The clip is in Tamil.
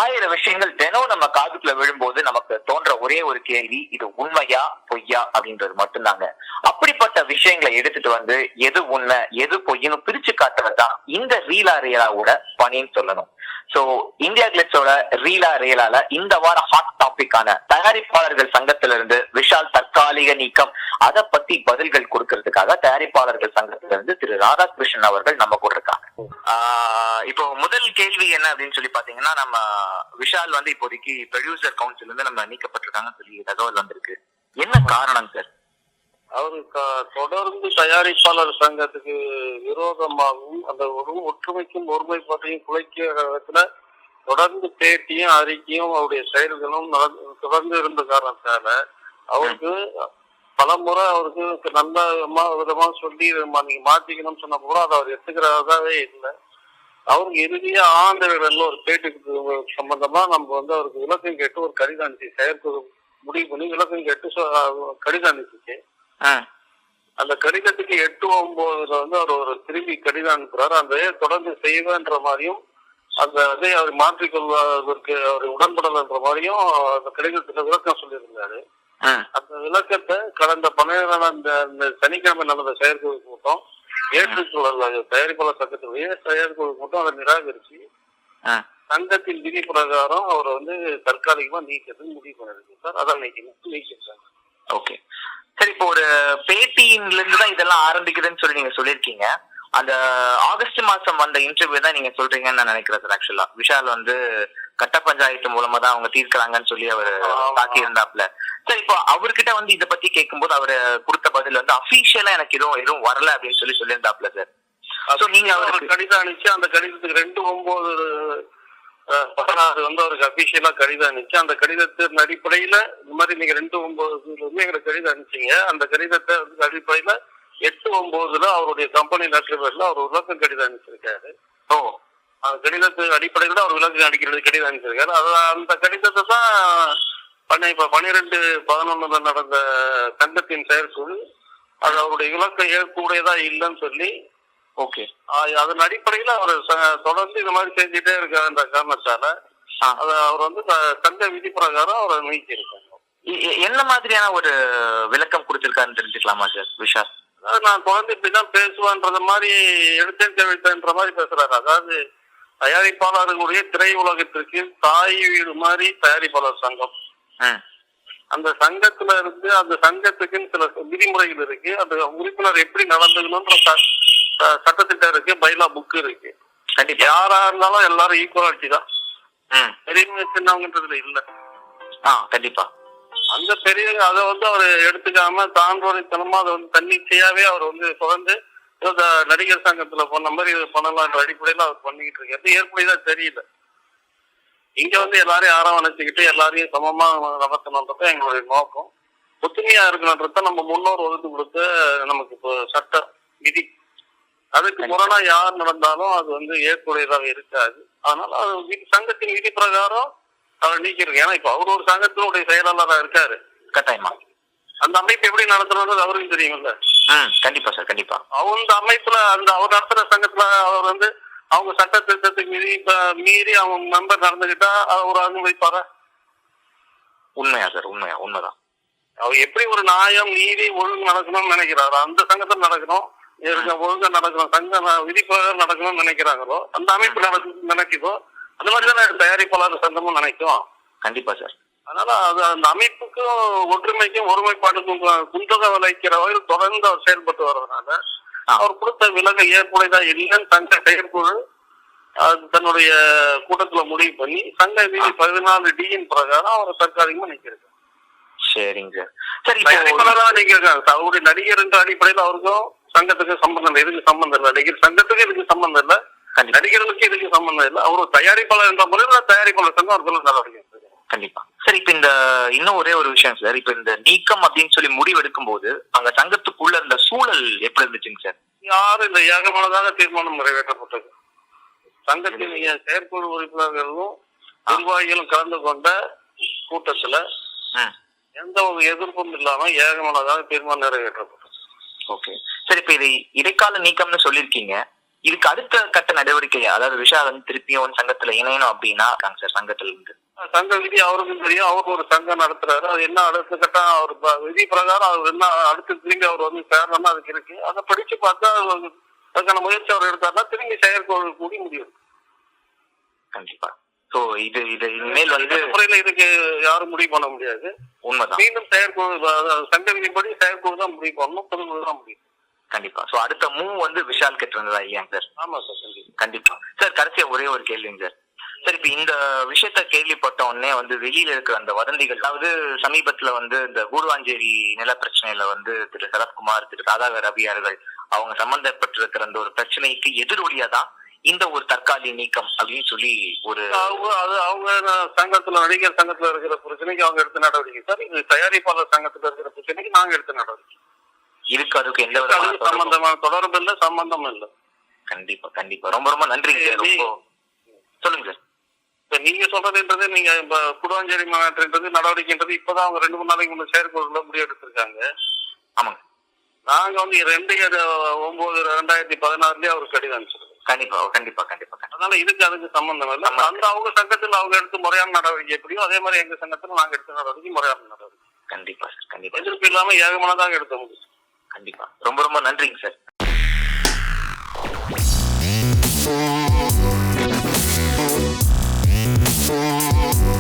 1000 விஷயங்கள் தினம் நம்ம காதுக்குள்ள விழும்போது நமக்கு தோன்ற ஒரே ஒரு கேள்வி, இது உண்மையா பொய்யா அப்படின்றது மட்டும்தாங்க. அப்படிப்பட்ட விஷயங்களை எடுத்துட்டு வந்து எது உண்மை எது பொய்னு பிரிச்சு காட்டுறதுதான் இந்த ரீலா ரியலாவோட பணின்னு சொல்லணும். சோ இந்தியா கிளிட்ஸோட ரீலா ரியலால இந்த வார ஹாட் டாபிக்கான தயாரிப்பாளர்கள் சங்கத்திலிருந்து விஷால் தற்காலிக நீக்கம் அதை பத்தி பதில்கள் கொடுக்கறதுக்காக தயாரிப்பாளர்கள் சங்கத்திலிருந்து திரு ராதாகிருஷ்ணன் அவர்கள் நம்ம கூட இருக்காங்க. இப்போ முதல் கேள்வி என்ன அப்படின்னு சொல்லி பாத்தீங்கன்னா, நம்ம விஷால் வந்து இப்போதைக்கு ப்ரொடியூசர் கவுன்சில் இருந்து நம்ம நீக்கப்பட்டிருக்காங்கன்னு சொல்லி தகவல் வந்திருக்கு. என்ன காரணம் சார்? அவருக்கு தொடர்ந்து தயாரிப்பாளர் சங்கத்துக்கு விரோதமாகவும் அந்த ஒற்றுமைக்கும் ஒருமைப்பாட்டையும் குலைக்கிற விதத்துல தொடர்ந்து பேட்டியும் அறிக்கையும் அவருடைய செயல்களும் தொடர்ந்து இருந்த காரணத்தால அவருக்கு பல முறை அவருக்கு நல்ல விதமா சொல்லி நீங்க மாத்திக்கணும்னு சொன்ன கூட அதை அவர் எடுத்துக்கிறதாவே இல்லை. அவருக்கு இறுதியா ஆண்டவர்கள் ஒரு பேட்டுக்கு சம்பந்தமா நம்ம வந்து அவருக்கு விளக்கம் கேட்டு ஒரு கடிதம் அனுப்பிச்சு செயற்குழு முடிவு பண்ணி விளக்கம் கேட்டு கடிதம் அனுப்பிச்சு. அந்த கடிதத்துக்கு 8/9 வந்து அவர் ஒரு திரும்பி கடிதம் அனுப்புறாரு. அந்த தொடர்ந்து செய்வேன்ற மாதிரியும் அந்த இதை அவர் மாற்றிக்கொள்வதற்கு அவர் உடன்படலைன்ற மாதிரியும் அந்த கடிதத்துல விளக்கம் சொல்லியிருந்தாரு. அந்த விளக்கத்தை கடந்த 12 சனிக்கிழமை நடந்த செயற்குழு கூட்டம் ஏற்றுக்கொள்ள தயாரிப்பாளர் சங்கத்துடைய செயற்குழு கூட்டம் அதை நிராகரிச்சு சங்கத்தின் விதி பிரகாரம் அவரை வந்து தற்காலிகமா நீக்கிறதுக்கு முடிவு பண்ணிருக்கு சார். அதான் நீக்கிருக்காங்க. ஓகே சரி, இப்போ ஒரு பேட்டியில இருந்துதான் இதெல்லாம் ஆரம்பிக்குதுன்னு சொல்லி நீங்க சொல்லிருக்கீங்க. அந்த ஆகஸ்ட் மாசம் வந்த இன்டர்வியூ தான் நீங்க சொல்றீங்கன்னு நான் நினைக்கிறேன் சார். ஆக்சுவலா விஷால் வந்து கட்ட பஞ்சாயத்து மூலமா தான் அவங்க தீர்க்கிறாங்கன்னு சொல்லி அவர் தாக்கி இருந்தாப்ல. சார் இப்போ அவர்கிட்ட வந்து இதை பத்தி கேட்கும்போது அவரு கொடுத்த பதில் வந்து அபிஷியலா எனக்கு எதுவும் வரல அப்படின்னு சொல்லி சொல்லியிருந்தாப்ல சார். சோ நீங்க அவருக்கு கடிதம் அனுப்பிச்சு அந்த கடிதத்துக்கு 2/9 வந்து அவருக்கு அபிஷியலா கடிதம் அனுப்பிச்சு அந்த கடிதத்தின் அடிப்படையில இந்த மாதிரி நீங்க 2/9 எங்களுக்கு கடிதம் அனுப்பிச்சீங்க. அந்த கடிதத்தை அடிப்படையில 8/9 அவருடைய கம்பெனி லெட்டர்ல அவர் விளக்கம் கடிதம் அனுப்பிச்சிருக்காரு. அந்த கடிதத்து அடிப்படையில அவர் விளக்கம் அடிக்கிறது கடிதம் அனுப்பிச்சிருக்காரு. அந்த கடிதத்தை தான் 12/11 நடந்த சங்கத்தின் செயற்குழு அது அவருடைய விளக்கம் ஏற்கக்கூடியதா இல்லைன்னு சொல்லி ஓகே அதன் அடிப்படையில அவர் தொடர்ந்து இந்த மாதிரி செஞ்சுட்டே இருக்காருன்ற காரணத்தால அவர் வந்து சங்க விதி பிரகாரம் அவரை நீக்கி இருக்காங்க. என்ன மாதிரியான ஒரு விளக்கம் கொடுத்திருக்காருன்னு தெரிஞ்சுக்கலாமா சார் விஷால்? அதாவது நான் தொடர்ந்து இப்படிதான் பேசுவான்ற மாதிரி எடுத்தேன் கவிழ்த்தன்ற மாதிரி பேசுறாரு. அதாவது தயாரிப்பாளர்களுடைய திரை உலகத்திற்கு தாய் வீடு மாதிரி தயாரிப்பாளர் சங்கம். அந்த சங்கத்துல இருந்து அந்த சங்கத்துக்குன்னு சில விதிமுறைகள் இருக்கு. அந்த உறுப்பினர் எப்படி நடந்துக்கணும்ன்ற சட்டத்திட்டம் இருக்கு, பைலா புக் இருக்கு. கண்டிப்பா யாரா இருந்தாலும் எல்லாரும் ஈக்குவாலிட்டி தான். பெரியவங்க சின்னவங்கன்றதுல இல்ல. கண்டிப்பா அந்த பெரிய அதை வந்து அவர் எடுத்துக்காம தாண்டோரைத்தனமா அதை வந்து தன்னிச்சையாவே அவர் வந்து தொடர்ந்து நடிகர் சங்கத்துல போன மாதிரி பண்ணலான்ற அடிப்படையில அவர் பண்ணிக்கிட்டு இருக்காரு. ஏற்புடையதான் தெரியல. இங்க வந்து எல்லாரையும் அரவணைச்சுக்கிட்டு எல்லாரையும் சமமா நடத்தணுன்றத எங்களுடைய நோக்கம். ஒத்துமையா இருக்கணுன்றத நம்ம முன்னோர் ஒதுக்கு கொடுத்த நமக்கு இப்போ சட்ட விதி. அதுக்கு முரணா யார் நடந்தாலும் அது வந்து ஏற்புடையதாக இருக்காது. அதனால அது சங்கத்தின் விதி பிரகாரம் அவர் நீக்கிருக்கு. ஏன்னா இப்ப அவர் ஒரு சங்கத்தினுடைய செயலாளராக இருக்காரு. கட்டாயமா அந்த அமைப்பு எப்படி நடத்தணும்ன்றது அவருக்கும் தெரியுங்கல்ல. கண்டிப்பா சார் கண்டிப்பா. அந்த அமைப்புல அந்த அவர் நடத்துற சங்கத்துல அவர் வந்து அவங்க சட்ட திட்டத்துக்கு மீறி அவங்க மெம்பர் நடந்துகிட்டா அவர் அனுமதிப்பாரா? உண்மையா சார்? உண்மைதான். அவர் எப்படி ஒரு நியாயம் நீதி ஒழுங்கு நடக்கணும்னு நினைக்கிறாரோ அந்த சங்கத்தில் நடக்கணும், ஒழுங்கா நடக்கணும், சங்க விதி பிரகாரம் நடக்கணும்னு நினைக்கிறாங்களோ அந்த அமைப்பு நினைக்குதோ அந்த மாதிரிதான் தயாரிப்பாளர் சங்கமும் நினைக்கும். கண்டிப்பா சார். அதனால அது அந்த அமைப்புக்கும் ஒற்றுமைக்கும் ஒருமைப்பாட்டுக்கும் குந்தக விளைக்கிற வகையில் தொடர்ந்து அவர் செயல்பட்டு வர்றதுனால அவர் கொடுத்த விலகல் ஏற்புடையதா இல்லைன்னு சங்க செயற்குழு தன்னுடைய கூட்டத்துல முடிவு பண்ணி சங்க விதி 14D பிரகாரம் அவரை தற்காலிகமா நீக்கிருக்காங்க. சரிங்க சார். நீக்கிருக்காங்க. அவருடைய நடிகர் என்ற அடிப்படையில் அவருக்கும் சங்கத்துக்கு சம்பந்தம் இல்லை. இதுக்கு சம்பந்தம் இல்லை. நடிகர் சங்கத்துக்கு இதுக்கு சம்பந்தம் இல்லை, நடிகர்களுக்கு இதுக்கு சம்பந்தம் இல்லை. அவரு தயாரிப்பாளர் என்ற முறையில் தயாரிப்பாளர் சங்கம் அவர்கள் நடவடிக்கை. கண்டிப்பா சார். இப்ப இந்த இன்னும் ஒரே ஒரு விஷயம் சார். இப்ப இந்த நீக்கம் அப்படின்னு சொல்லி முடிவு எடுக்கும் போது அங்க சங்கத்துக்குள்ள இருந்த சூழல் எப்படி இருந்துச்சுங்க சார்? யாரும் இந்த ஏகமானதாக தீர்மானம் நிறைவேற்றப்பட்டது. சங்கத்தின் செயற்குழு உறுப்பினர்களும் நிர்வாகிகளும் கலந்து கொண்ட கூட்டத்துல எந்த ஒரு எதிர்ப்பும் இல்லாம ஏகமானதாக தீர்மானம் நிறைவேற்றப்பட்டது. Okay sir. இப்ப இது இடைக்கால நீக்கம்னு சொல்லிருக்கீங்க. இதுக்கு அடுத்த கட்ட நடவடிக்கை, அதாவது விஷால் வந்து திருப்பியும் வந்து சங்கத்துல இணையணும் அப்படின்னா சார் சங்கத்துல இருந்து சங்க விதி அவருக்கும் தெரியும். அவர் ஒரு சங்கம் நடத்துறாரு. அது என்ன அடுத்த கட்டம் அவர் விதி பிரகாரம் அவர் என்ன அடுத்து திரும்பி அவர் வந்து சேரணும்னு அதுக்கு இருக்கு. அதை படிச்சு பார்த்தா அதுக்கான முயற்சி அவர் எடுத்தாருன்னா திரும்பி செயற்கோள் கூடி முடியும். கண்டிப்பா. சோ இது இனிமேல் வந்து முறையில இதுக்கு யாரும் முடிவு பண்ண முடியாது. உண்மைதான். மீண்டும் செயற்கோள் சங்க விதிப்படி செயற்கோள் தான் முடிவு பண்ணணும். பொதுக்குழு தான் முடியும். கண்டிப்பா. சோ அடுத்த மூவ் வந்து விஷால் கிட்ட இருந்ததா இல்லையாங்க சார்? ஆமா சார். கண்டிப்பா சார். கடைசியா ஒரே ஒரு கேள்விங்க சார். சார் இப்ப இந்த விஷயத்த கேள்விப்பட்ட உடனே வந்து வெளியில இருக்கிற அந்த வதந்திகள், அதாவது சமீபத்துல வந்து இந்த கூடுவாஞ்சேரி நில பிரச்சனையில வந்து திரு சரத்குமார், திரு ராதாகர் ரவியார்கள் அவங்க சம்பந்தப்பட்டிருக்கிற அந்த ஒரு பிரச்சனைக்கு எதிரொலியா தான் இந்த ஒரு தற்காலிக நீக்கம் அப்படின்னு சொல்லி ஒரு அவங்க சங்கத்துல நடிகர் சங்கத்துல இருக்கிற பிரச்சனைக்கு அவங்க எடுத்த நடவடிக்கை சார். இது தயாரிப்பாளர் சங்கத்துல இருக்கிற பிரச்சனைக்கு நாங்க எடுத்த நடவடிக்கை இருக்கு. அதுக்கு எந்த சம்பந்தமான தொடர்பு இல்ல, சம்பந்தம் இல்ல. கண்டிப்பா கண்டிப்பா. ரொம்ப ரொம்ப நன்றிங்க சார். ரொம்ப சொல்லுங்க சார். இப்ப நீங்க சொல்றதுன்றது நீங்க குடுவாஞ்சேரி மாநாட்டுன்றது நடவடிக்கைன்றது இப்பதான் அவங்க 2-3 நாளைக்கு முன்ன செயற்கொள்ள முடிவு எடுத்திருக்காங்க. ஆமாங்க. நாங்க வந்து 2/9/2016 அவருக்கு கடிதம் அனுப்பிச்சிருக்கோம். கண்டிப்பா கண்டிப்பா கண்டிப்பா. அதனால இதுக்கு அதுக்கு சம்பந்தம் இல்லை. அந்த அவங்க சங்கத்துல அவங்க எடுத்து முறையான நடவடிக்கை எப்படியோ அதே மாதிரி எங்க சங்கத்துல நாங்க எடுத்த நடவடிக்கை முறையான நடவடிக்கை. கண்டிப்பா சார். கண்டிப்பா. எதிர்ப்பு இல்லாம ஏகமானதாக எடுத்த முடியும். கண்டிப்பா. ரொம்ப ரொம்ப நன்றிங்க சார்.